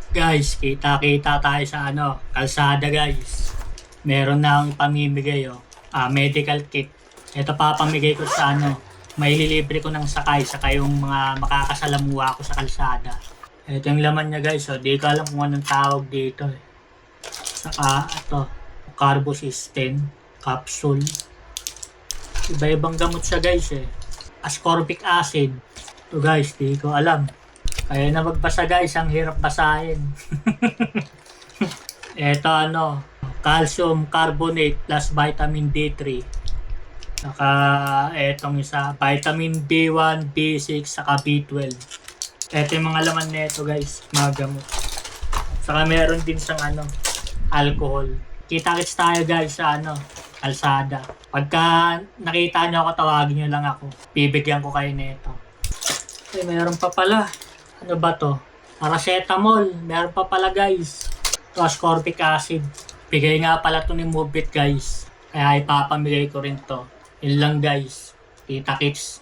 Guys, kita-kita tayo sa kalsada guys. Meron na akong ipamimigay medical kit. Ito papamigay ko sa may lilibre ko ng sakay saka yung mga makakasalamuha ko sa kalsada. Ito yung laman niya guys, di ko alam kung anong tawag dito eh. Saka ito, carbosystem, capsule. Iba-ibang gamot siya guys eh. Ascorbic acid. Ito guys, di ko alam. Kaya na magbasa guys, ang hirap basahin. Ito calcium carbonate plus vitamin D3. Saka etong isa, vitamin B1, B6, saka B12. Ito yung mga laman nito guys, mga gamot. Saka meron din siyang alcohol. Kita-kits tayo guys sa kalsada. Pagka nakita nyo ako, tawagin nyo lang ako. Bibigyan ko kayo nito. Okay, meron pa pala. Ano ba to? Paracetamol. Meron pa pala guys. Ito, ascorbic acid. Bigay nga pala to ni Moveit guys. Kaya ipapamigay ko rin to. Yun lang guys. Kita-kits.